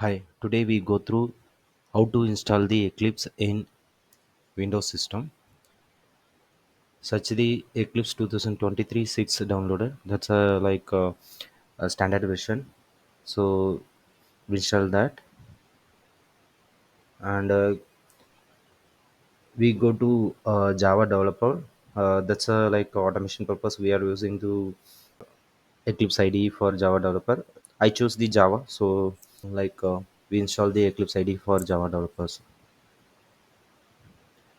Hi, today we go through how to install the Eclipse in Windows system. Search the Eclipse 2023 6 downloader. That's a standard version. So we install that and we go to Java developer. That's a like automation purpose we are using to Eclipse IDE for Java developer. I choose the Java, so like we install the Eclipse IDE for Java developers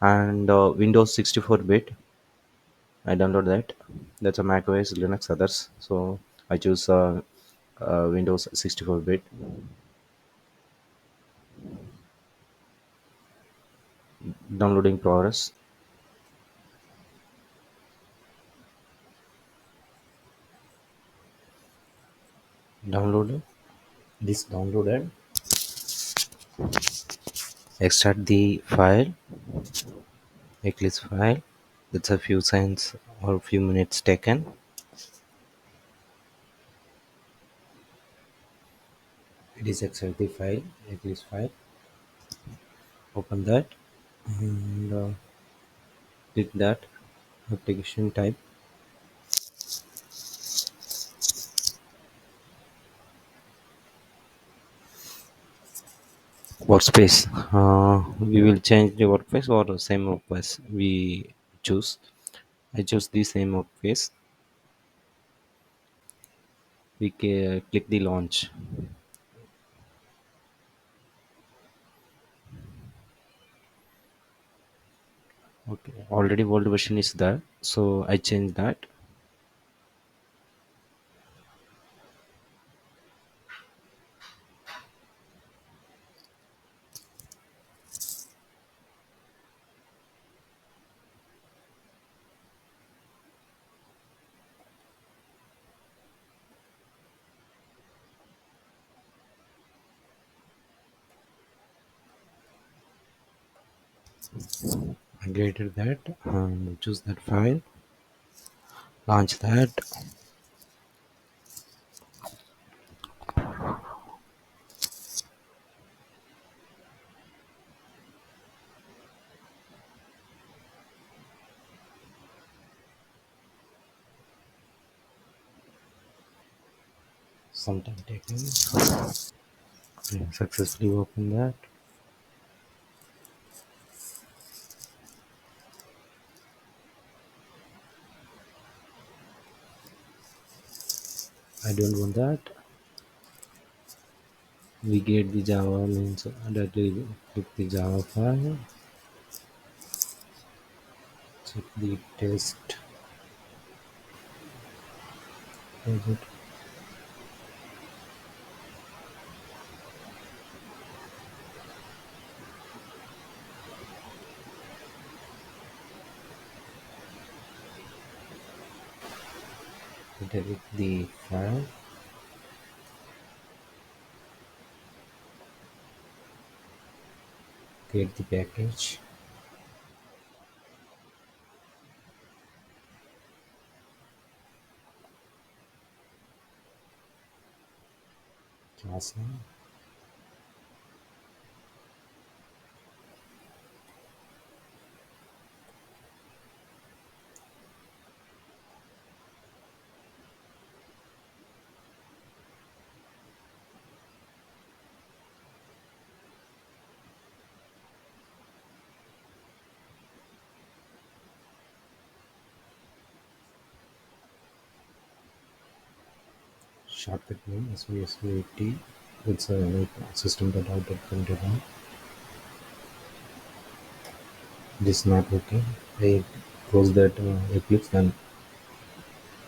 and Windows 64-bit. I download that. That's a Mac OS, Linux, others. So I choose Windows 64-bit. Downloading progress. Downloaded. This downloaded. Extract the file, Eclipse file. That's a few seconds or few minutes taken. It is extract the file, Eclipse file. Open that and click that application type. Workspace. We will change the workspace or the same workspace we choose. I choose the same workspace. Click the launch. Okay, already old version is there, so I change that. I created that and choose that file, launch that. Sometime taken. Okay, successfully open that. I don't want that. We get the Java means that we click the Java file, check the test. Is it delete the file, create the package, class name, shortcut name SVSVT. It's a like system.out.println. This is not working. I close that Eclipse and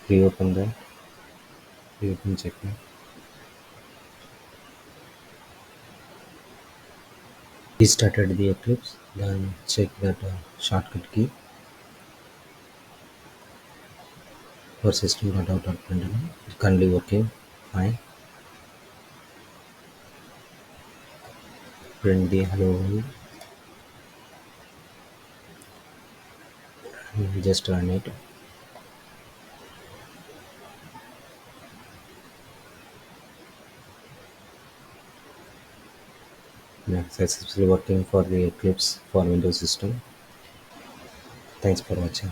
reopen that. Reopen checkmate. Restarted the Eclipse. Then check that shortcut key for system.out.println. Currently working fine. Print the hello world. Just run it. Yeah, successfully working for the Eclipse for Windows system. Thanks for watching.